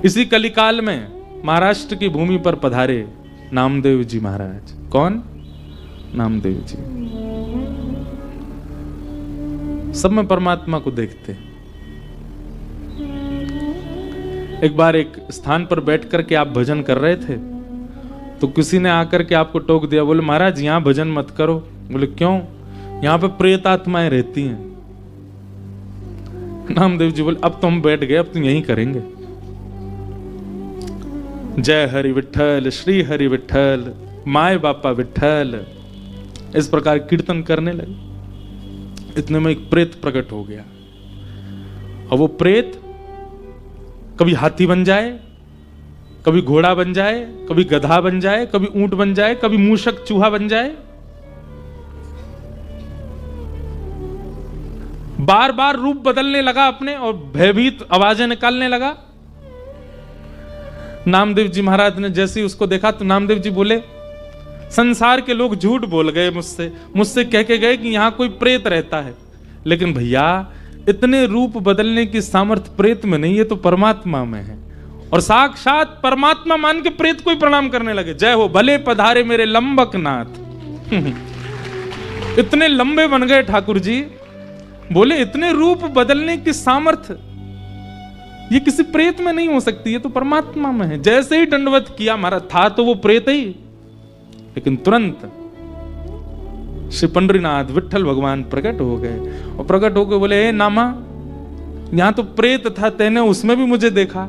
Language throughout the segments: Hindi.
इसी कलिकाल में महाराष्ट्र की भूमि पर पधारे नामदेव जी महाराज। कौन? नामदेव जी। सब में परमात्मा को देखते। एक बार एक स्थान पर बैठ करके आप भजन कर रहे थे तो किसी ने आकर के आपको टोक दिया, बोले महाराज यहां भजन मत करो। बोले क्यों? यहां पे प्रेत आत्माएं रहती हैं। नामदेव जी बोले अब तो हम बैठ गए, अब तो यहीं करेंगे। जय हरि विठ्ठल, श्री हरि विठ्ठल, माय बापा विठ्ठल, इस प्रकार कीर्तन करने लगे। इतने में एक प्रेत प्रकट हो गया और वो प्रेत कभी हाथी बन जाए, कभी घोड़ा बन जाए, कभी गधा बन जाए, कभी ऊंट बन जाए, कभी मूषक चूहा बन जाए। बार बार रूप बदलने लगा अपने और भयभीत आवाजें निकालने लगा। नामदेव जी महाराज ने जैसे ही उसको देखा तो नामदेव जी बोले, संसार के लोग झूठ बोल गए मुझसे कह के गए कि यहां कोई प्रेत रहता है, लेकिन भैया इतने रूप बदलने की सामर्थ्य प्रेत में नहीं है, तो परमात्मा में है। और साक्षात परमात्मा मान के प्रेत को ही प्रणाम करने लगे। जय हो भले पधारे मेरे लंबक नाथ। इतने लंबे बन गए ठाकुर जी। बोले इतने रूप बदलने की सामर्थ्य ये किसी प्रेत में नहीं हो सकती, है तो परमात्मा में है। जैसे ही दंडवत किया महाराज, था तो वो प्रेत ही, लेकिन तुरंत श्री पंडरीनाथ विठ्ठल भगवान प्रकट हो गए और प्रकट होकर बोले, ए नामा, यहां तो प्रेत था, तेने उसमें भी मुझे देखा।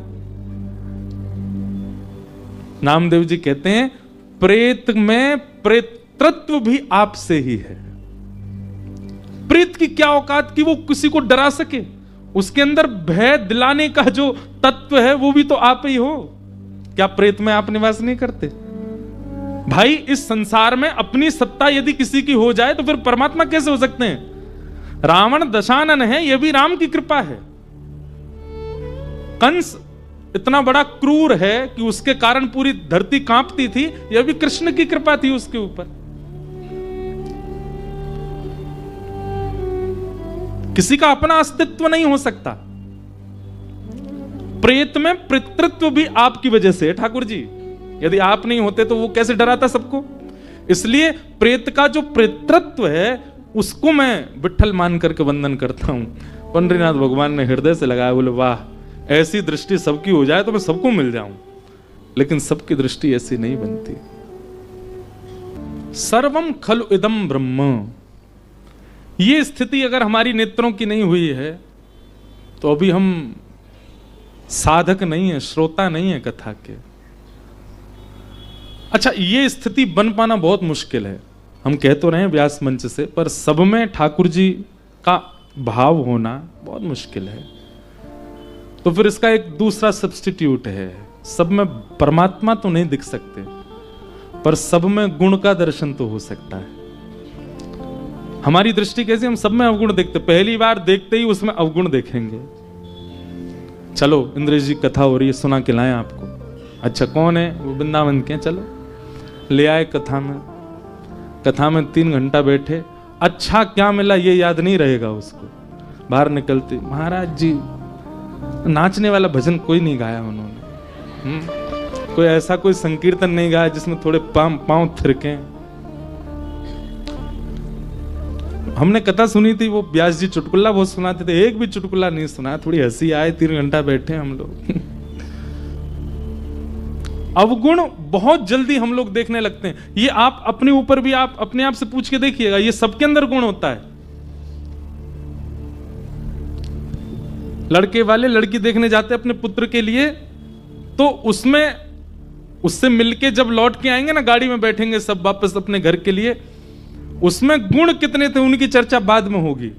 नामदेव जी कहते हैं प्रेत में प्रेतत्व भी आपसे ही है। प्रेत की क्या औकात कि वो किसी को डरा सके, उसके अंदर भय दिलाने का जो तत्व है वो भी तो आप ही हो। क्या प्रेत में आप निवास नहीं करते? भाई इस संसार में अपनी सत्ता यदि किसी की हो जाए तो फिर परमात्मा कैसे हो सकते हैं? रावण दशानन है, यह भी राम की कृपा है। कंस इतना बड़ा क्रूर है कि उसके कारण पूरी धरती कांपती थी, यह भी कृष्ण की कृपा थी उसके ऊपर। किसी का अपना अस्तित्व नहीं हो सकता। प्रेत में पितृत्व भी आपकी वजह से है ठाकुर जी। यदि आप नहीं होते तो वो कैसे डराता सबको? इसलिए प्रेत का जो पितृत्व है उसको मैं विठ्ठल मान करके वंदन करता हूं। पंडरीनाथ भगवान ने हृदय से लगाया, बोले वाह, ऐसी दृष्टि सबकी हो जाए तो मैं सबको मिल जाऊं। लेकिन सबकी दृष्टि ऐसी नहीं बनती। सर्वम खलु इदम ब्रह्म, ये स्थिति अगर हमारी नेत्रों की नहीं हुई है तो अभी हम साधक नहीं है, श्रोता नहीं है कथा के। अच्छा, ये स्थिति बन पाना बहुत मुश्किल है। हम कह तो रहे हैं व्यास मंच से, पर सब में ठाकुर जी का भाव होना बहुत मुश्किल है। तो फिर इसका एक दूसरा सब्स्टिट्यूट है। सब में परमात्मा तो नहीं दिख सकते, पर सब में गुण का दर्शन तो हो सकता है। हमारी दृष्टि कैसी, हम सब में अवगुण देखते, पहली बार देखते ही उसमें अवगुण देखेंगे। चलो इंद्रेश जी कथा हो रही है, सुना के लाएं आपको। अच्छा कौन है? वो वृंदावन के, चलो ले आए कथा में। कथा में 3 घंटा बैठे, अच्छा क्या मिला ये याद नहीं रहेगा उसको। बाहर निकलते, महाराज जी नाचने वाला भजन कोई नहीं गाया उन्होंने, कोई ऐसा कोई संकीर्तन नहीं गाया जिसमें थोड़े पांव थिरके। हमने कथा सुनी थी, वो व्यास जी चुटकुला बहुत सुनाते थे, एक भी चुटकुला नहीं सुना। थोड़ी हंसी आए, 3 घंटा बैठे हम लोग। अवगुण बहुत जल्दी हम लोग देखने लगते हैं। ये आप अपने ऊपर भी आप अपने आप से पूछ के देखिएगा, ये सबके अंदर गुण होता है। लड़के वाले लड़की देखने जाते हैं अपने पुत्र के लिए, तो उसमें उससे मिलके जब लौट के आएंगे ना, गाड़ी में बैठेंगे सब वापस अपने घर के लिए, उसमें गुण कितने थे उनकी चर्चा बाद में होगी।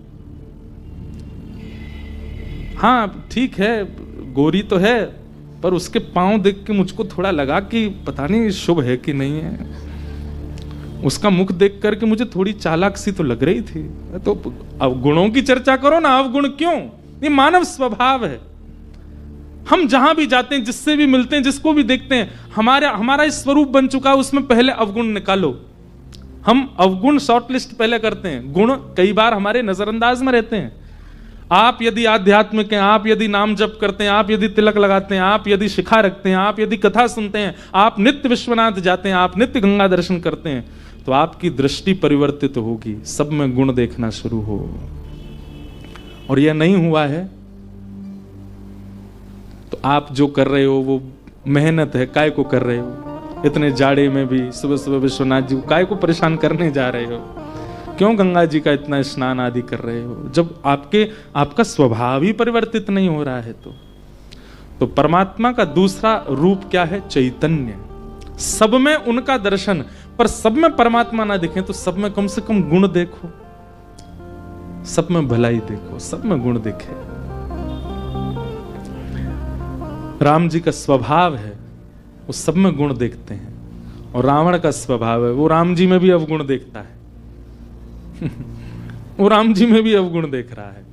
हाँ ठीक है, गोरी तो है, पर उसके पांव देख के मुझको थोड़ा लगा कि पता नहीं शुभ है कि नहीं है। उसका मुख देख करके मुझे थोड़ी चालाक सी तो लग रही थी। तो अवगुणों की चर्चा करो ना, अवगुण क्यों? ये मानव स्वभाव है। हम जहां भी जाते हैं, जिससे भी मिलते हैं, जिसको भी देखते हैं, हमारा स्वरूप बन चुका है, उसमें पहले अवगुण निकालो। हम अवगुण शॉर्टलिस्ट पहले करते हैं, गुण कई बार हमारे नजरअंदाज में रहते हैं। आप यदि आध्यात्मिक हैं, आप यदि नाम जप करते हैं, आप यदि तिलक लगाते हैं, आप यदि शिखा रखते हैं, आप यदि कथा सुनते हैं, आप नित्य विश्वनाथ जाते हैं, आप नित्य गंगा दर्शन करते हैं, तो आपकी दृष्टि परिवर्तित होगी, सब में गुण देखना शुरू हो। और यह नहीं हुआ है तो आप जो कर रहे हो वो मेहनत है, काय को कर रहे हो? इतने जाड़े में भी सुबह सुबह विश्वनाथ जी को काय को परेशान करने जा रहे हो? क्यों गंगा जी का इतना स्नान आदि कर रहे हो, जब आपका स्वभाव ही परिवर्तित नहीं हो रहा है? तो परमात्मा का दूसरा रूप क्या है? चैतन्य। सब में उनका दर्शन, पर सब में परमात्मा ना दिखे तो सब में कम से कम गुण देखो, सब में भलाई देखो, सब में गुण दिखे। राम जी का स्वभाव है वो सब में गुण देखते हैं, और रावण का स्वभाव है वो राम जी में भी अवगुण देखता है। वो राम जी में भी अवगुण देख रहा है।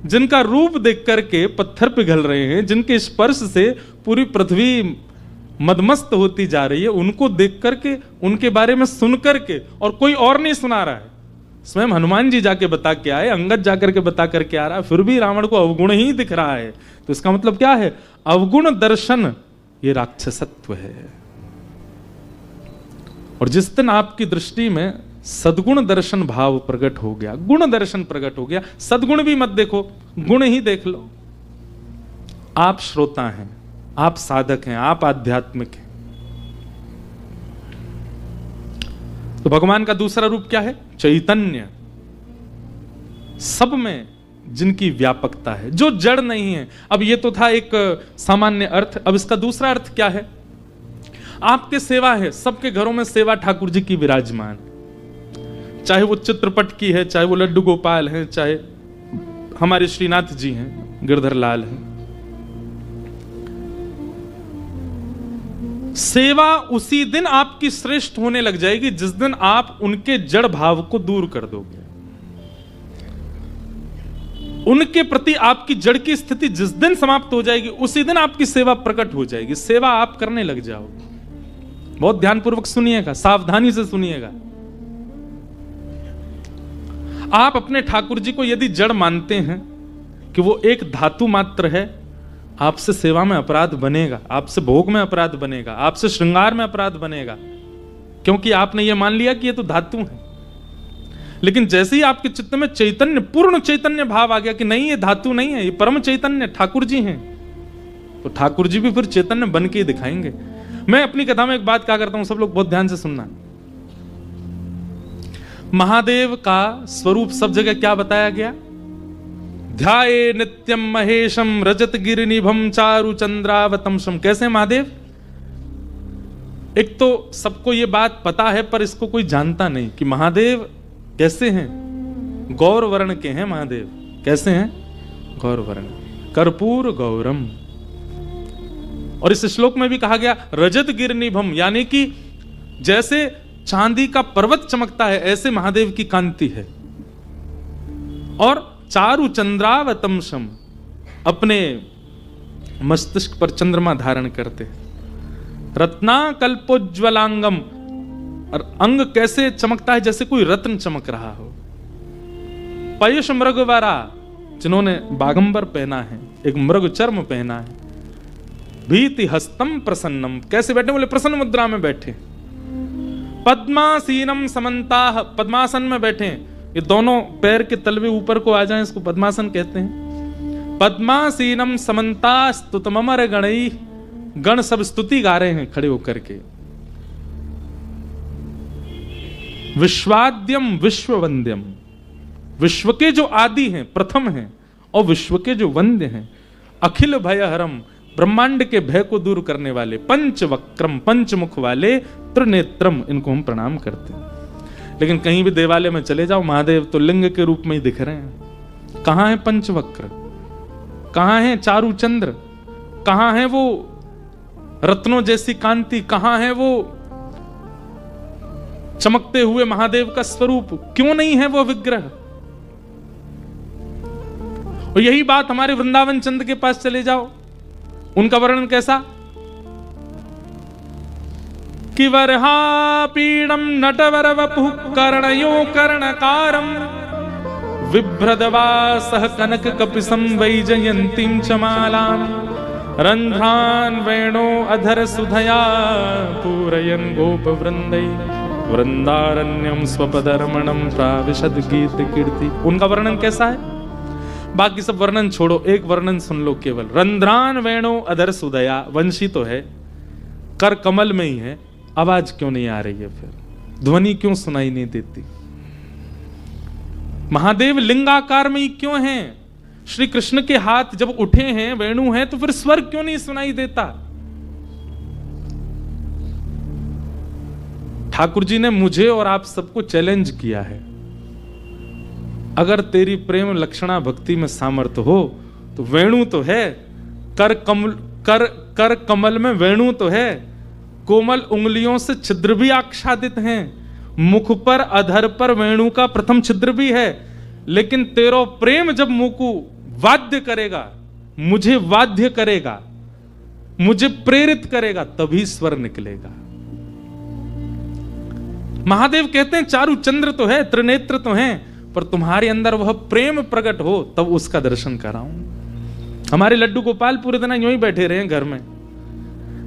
जिनका रूप देख करके पत्थर पिघल रहे हैं, जिनके स्पर्श से पूरी पृथ्वी मदमस्त होती जा रही है, उनको देख करके, उनके बारे में सुन करके, और कोई और नहीं सुना रहा है, स्वयं हनुमान जी जाके बता के आए, अंगद जाकर के बता करके आ रहा है, फिर भी रावण को अवगुण ही दिख रहा है। तो इसका मतलब क्या है? अवगुण दर्शन ये राक्षसत्व है। और जिस दिन आपकी दृष्टि में सद्गुण दर्शन भाव प्रकट हो गया, गुण दर्शन प्रकट हो गया, सद्गुण भी मत देखो, गुण ही देख लो। आप श्रोता हैं, आप साधक हैं, आप आध्यात्मिक हैं। तो भगवान का दूसरा रूप क्या है? चैतन्य। सब में जिनकी व्यापकता है, जो जड़ नहीं है। अब ये तो था एक सामान्य अर्थ, अब इसका दूसरा अर्थ क्या है? आपके सेवा है, सबके घरों में सेवा ठाकुर जी की विराजमान, चाहे वो चित्रपट की है, चाहे वो लड्डू गोपाल है, चाहे हमारे श्रीनाथ जी हैं, गिरधर लाल हैं। सेवा उसी दिन आपकी श्रेष्ठ होने लग जाएगी जिस दिन आप उनके जड़ भाव को दूर कर दोगे। उनके प्रति आपकी जड़ की स्थिति जिस दिन समाप्त हो जाएगी, उसी दिन आपकी सेवा प्रकट हो जाएगी, सेवा आप करने लग जाओगे। बहुत ध्यानपूर्वक सुनिएगा, सावधानी से सुनिएगा। आप अपने ठाकुर जी को यदि जड़ मानते हैं कि वो एक धातु मात्र है, आपसे सेवा में अपराध बनेगा, आपसे भोग में अपराध बनेगा, आपसे श्रृंगार में अपराध बनेगा, क्योंकि आपने ये मान लिया कि ये तो धातु है। लेकिन जैसे ही आपके चित्त में चैतन्य, पूर्ण चैतन्य भाव आ गया कि नहीं ये धातु नहीं है, ये परम चैतन्य ठाकुर जी हैं, तो ठाकुर जी भी फिर चैतन्य बन के दिखाएंगे। मैं अपनी कथा में एक बात कहा करता हूं, सब लोग बहुत ध्यान से सुनना। महादेव का स्वरूप सब जगह क्या बताया गया? ध्याये नित्यम महेशम रजत गिरिनिभम चारु चंद्रावतंसम। कैसे महादेव? एक तो सबको ये बात पता है, पर इसको कोई जानता नहीं कि महादेव कैसे हैं। गौर वर्ण के हैं महादेव। कैसे हैं? गौर वर्ण, कर्पूर गौरम। और इस श्लोक में भी कहा गया रजत गिरिनिभम, यानी कि जैसे चांदी का पर्वत चमकता है ऐसे महादेव की कांति है। और चारु चंद्रावतंसम, अपने मस्तिष्क पर चंद्रमा धारण करते। रत्नाकल्पोज्ज्वलांगम, और अंग कैसे चमकता है? जैसे कोई रत्न चमक रहा हो। पयुष मृगवरा, जिन्होंने बागंबर पहना है, एक मृग चर्म पहना है। भीति हस्तम प्रसन्नम, कैसे बैठे? बोले प्रसन्न मुद्रा में बैठे। पद्मासीनम समन्ताः, पद्मासन में बैठे। ये दोनों पैर के तलवे ऊपर को आ जाएं, इसको पद्मासन कहते हैं। पद्मासीनम समन्तास्तुतमर गणैः, गण सब स्तुति गा रहे हैं खड़े होकर के। विश्वाद्यम विश्ववंद्यम, विश्व के जो आदि हैं, प्रथम हैं, और विश्व के जो वंद्य हैं। अखिल भयहरम, ब्रह्मांड के भय को दूर करने वाले। पंचवक्रम, पंचमुख वाले। त्रिनेत्रम, इनको हम प्रणाम करते हैं। लेकिन कहीं भी देवालय में चले जाओ, महादेव तो लिंग के रूप में ही दिख रहे हैं। कहां है पंचवक्र? कहां है चारु चंद्र? कहां है वो रत्नों जैसी कांति? कहां है वो चमकते हुए महादेव का स्वरूप? क्यों नहीं है वो विग्रह? और यही बात हमारे वृंदावन चंद के पास चले जाओ, उनका वर्णन कैसा? कि वरहा पीडम नटवर वपुः कर्णयो कर्णकारम विभ्रदवासः कनक कपिसं वैजयन्तीं च मालां रन्ध्रान् वेणो अधर सुधया पूरयन् गोपवृन्दै वृंदारण्यम स्वपदरमणम प्राविशद गीत कीर्ति। उनका वर्णन कैसा है? बाकी सब वर्णन छोड़ो, एक वर्णन सुन लो केवल। रंध्रान वेणो अधर सुदया, वंशी तो है, कर कमल में ही है, आवाज क्यों नहीं आ रही है? फिर ध्वनि क्यों सुनाई नहीं देती? महादेव लिंगाकार में ही क्यों हैं? श्री कृष्ण के हाथ जब उठे हैं, वेणु हैं, तो फिर स्वर क्यों नहीं सुनाई देता? ठाकुर जी ने मुझे और आप सबको चैलेंज किया है, अगर तेरी प्रेम लक्षणा भक्ति में सामर्थ्य हो तो वेणु तो है, कर कमल में वेणु तो है, कोमल उंगलियों से छिद्र भी आच्छादित हैं, मुख पर अधर पर वेणु का प्रथम छिद्र भी है, लेकिन तेरो प्रेम जब मुकु वाद्य करेगा, मुझे वाद्य करेगा, मुझे प्रेरित करेगा, तभी स्वर निकलेगा। महादेव कहते हैं चारु चंद्र तो है, त्रिनेत्र तो हैं, पर तुम्हारे अंदर वह प्रेम प्रकट हो तब उसका दर्शन कराऊं। हमारे लड्डू गोपाल पूरे दिन यूं ही बैठे रहे हैं घर में।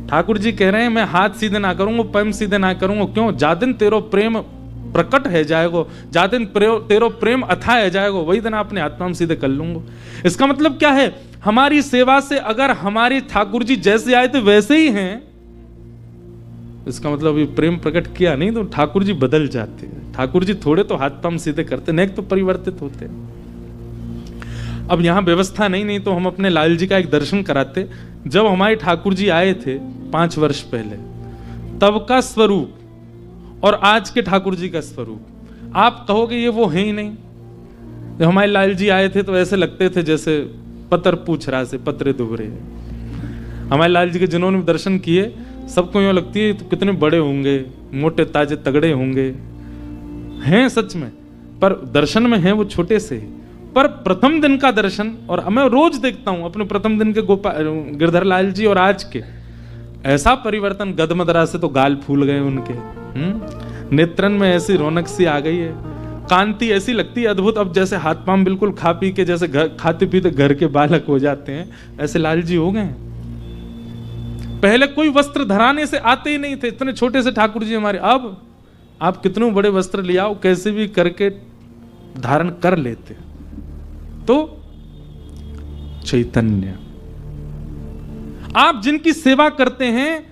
ठाकुर जी कह रहे हैं मैं हाथ सीधे ना करूंगा, पैम सीधे ना करूंगा। क्यों? जा दिन तेरो प्रेम प्रकट है जाएगो, जा दिन तेरो प्रेम अथा है जाएगो, वही दिन अपने हाथ पाम सीधे कर लूंगा। इसका मतलब क्या है? हमारी सेवा से अगर हमारे ठाकुर जी जैसे आए थे वैसे ही हैं, इसका मतलब ये प्रेम प्रकट किया नहीं तो ठाकुर जी बदल जाते हैं। ठाकुर जी थोड़े तो हाथ पाम सीधे करते, नेक तो परिवर्तित होते। अब यहां व्यवस्था नहीं तो हम अपने लाल जी का एक दर्शन कराते। जब हमारे ठाकुर जी आए थे 5 वर्ष पहले, तब का स्वरूप और आज के ठाकुर जी का स्वरूप आप कहोगे ये वो है ही नहीं। जब हमारे लाल जी आए थे तो ऐसे लगते थे जैसे पतर पूछ रहा से पतरे दुबरे। हमारे लाल जी के जिन्होंने दर्शन किए सबको यूं लगती है तो कितने बड़े होंगे, मोटे ताजे तगड़े होंगे, हैं सच में, पर दर्शन में हैं वो छोटे से ही। पर प्रथम दिन का दर्शन, और मैं रोज देखता हूं अपने प्रथम दिन के गिरधर लाल जी और आज के, ऐसा परिवर्तन। गदमदरा से तो गाल फूल गए उनके, नेत्रन में ऐसी रौनक सी आ गई है, कांति ऐसी लगती है अद्भुत। अब जैसे हाथ पांव बिल्कुल खा पी के जैसे खाते पीते घर के बालक हो जाते हैं, ऐसे लाल जी हो गए। पहले कोई वस्त्र धराने से आते ही नहीं थे, इतने छोटे से ठाकुर जी हमारे। अब आप कितने बड़े वस्त्र ले आओ, कैसे भी करके धारण कर लेते। तो चैतन्य, आप जिनकी सेवा करते हैं,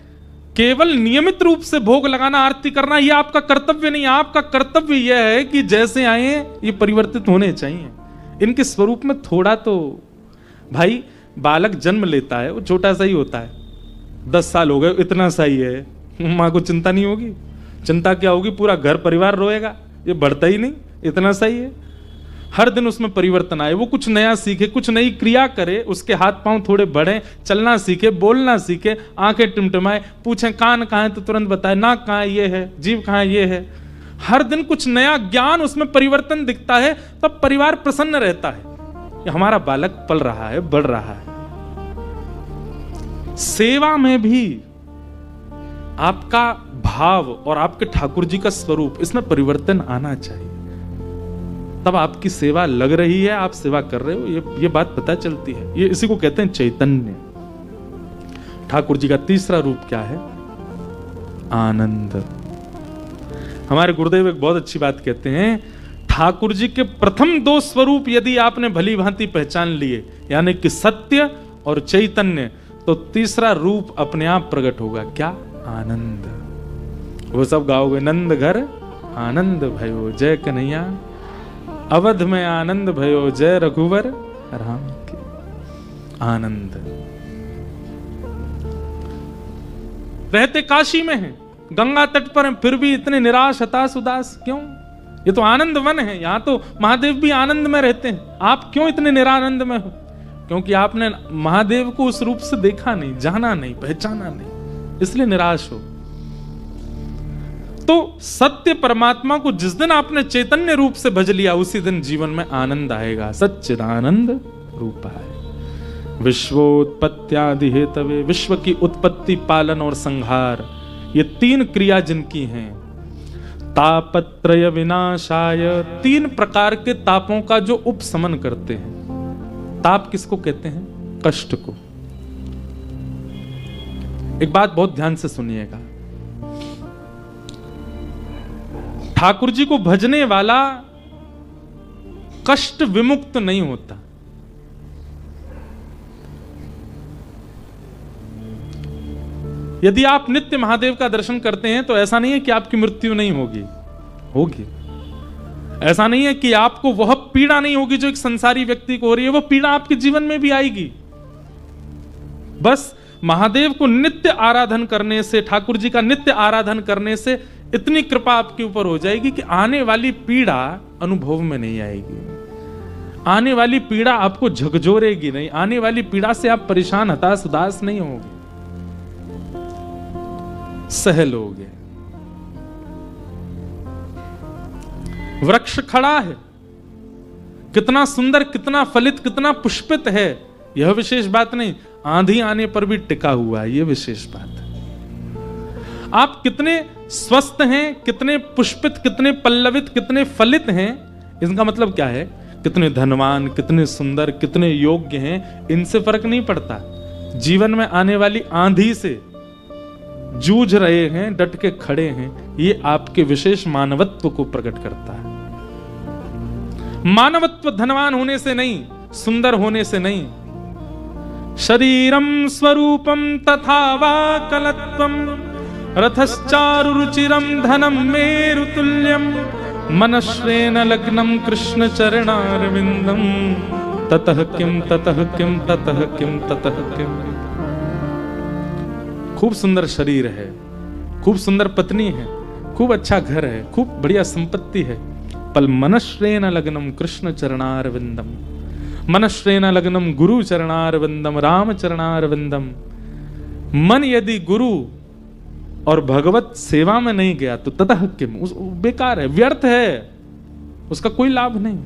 केवल नियमित रूप से भोग लगाना, आरती करना, यह आपका कर्तव्य नहीं। आपका कर्तव्य यह है कि जैसे आए ये परिवर्तित होने चाहिए। इनके स्वरूप में थोड़ा तो, भाई बालक जन्म लेता है वो छोटा सा ही होता है, 10 साल हो गए इतना सा ही है, माँ को चिंता नहीं होगी। चिंता क्या होगी? पूरा घर परिवार रोएगा, ये बढ़ता ही नहीं, इतना सा ही है। हर दिन उसमें परिवर्तन आए, वो कुछ नया सीखे, कुछ नई क्रिया करे, उसके हाथ पांव थोड़े बढ़े, चलना सीखे, बोलना सीखे, आंखें टिमटिमाए, पूछें कान कहाँ है तो तुरंत बताए, नाक कहाँ है ये है, जीभ कहाँ है ये है। हर दिन कुछ नया ज्ञान, उसमें परिवर्तन दिखता है, तब परिवार प्रसन्न रहता है, हमारा बालक पल रहा है, बढ़ रहा है। सेवा में भी आपका भाव और आपके ठाकुर जी का स्वरूप, इसमें परिवर्तन आना चाहिए, तब आपकी सेवा लग रही है, आप सेवा कर रहे हो, ये बात पता चलती है। ये इसी को कहते हैं चैतन्य। ठाकुर जी का तीसरा रूप क्या है? आनंद। हमारे गुरुदेव एक बहुत अच्छी बात कहते हैं, ठाकुर जी के प्रथम 2 स्वरूप यदि आपने भली भांति पहचान लिए, यानी कि सत्य और चैतन्य, तो तीसरा रूप अपने आप प्रकट होगा। क्या? आनंद। वो सब गाओगे, नंद घर आनंद भयो जय कन्हैया, अवध में आनंद भयो जय रघुवर राम के। आनंद। रहते काशी में हैं, गंगा तट पर हैं, फिर भी इतने निराश हताश उदास क्यों? ये तो आनंद वन है, यहां तो महादेव भी आनंद में रहते हैं। आप क्यों इतने निरानंद में हो? क्योंकि आपने महादेव को उस रूप से देखा नहीं, जाना नहीं, पहचाना नहीं, इसलिए निराश हो। तो सत्य परमात्मा को जिस दिन आपने चैतन्य रूप से भज लिया, उसी दिन जीवन में आनंद आएगा। सच्चिदानंद रूपाय। विश्वोत्पत्त्यादि हेतवे, विश्व की उत्पत्ति, पालन और संहार, ये 3 क्रिया जिनकी हैं, तापत्रय विनाशाय, 3 प्रकार के तापों का जो उपशमन करते हैं। ताप किसको कहते हैं? कष्ट को। एक बात बहुत ध्यान से सुनिएगा, ठाकुर जी को भजने वाला कष्ट विमुक्त नहीं होता। यदि आप नित्य महादेव का दर्शन करते हैं तो ऐसा नहीं है कि आपकी मृत्यु नहीं होगी, होगी। ऐसा नहीं है कि आपको वह पीड़ा नहीं होगी जो एक संसारी व्यक्ति को हो रही है, वह पीड़ा आपके जीवन में भी आएगी। बस महादेव को नित्य आराधन करने से, ठाकुर जी का नित्य आराधन करने से इतनी कृपा आपके ऊपर हो जाएगी कि आने वाली पीड़ा अनुभव में नहीं आएगी, आने वाली पीड़ा आपको झकझोरेगी नहीं, आने वाली पीड़ा से आप परेशान, हताश, उदास नहीं होंगे, सह लोगे। वृक्ष खड़ा है, कितना सुंदर, कितना फलित, कितना पुष्पित है, यह विशेष बात नहीं, आंधी आने पर भी टिका हुआ है, यह विशेष बात है। आप कितने स्वस्थ हैं, कितने पुष्पित, कितने पल्लवित, कितने फलित हैं, इसका मतलब क्या है? कितने धनवान, कितने सुंदर, कितने योग्य हैं, इनसे फर्क नहीं पड़ता। जीवन में आने वाली आंधी से जूझ रहे हैं, डट के खड़े हैं, ये आपके विशेष मानवत्व को प्रकट करता है। मानवत्व धनवान होने से नहीं, सुंदर होने से नहीं। शरीरम स्वरूपम तथा वा कलत्वम रथश्चारु रुचिरम धनम मेरुतुल्यम मनश्रेण लग्नम कृष्ण चरणारविंदम ततः किम ततः किम ततः किम ततः किम। खूब सुंदर शरीर है, खूब सुंदर पत्नी है, खूब अच्छा घर है, खूब बढ़िया संपत्ति है, पल मनश्रेण लग्नम कृष्ण चरणारविंदम, मनश्रेण लग्नम गुरु चरणारविंदम, राम चरणारविंदम। मन यदि गुरु और भगवत सेवा में नहीं गया तो ततः किम, बेकार है, व्यर्थ है, उसका कोई लाभ नहीं।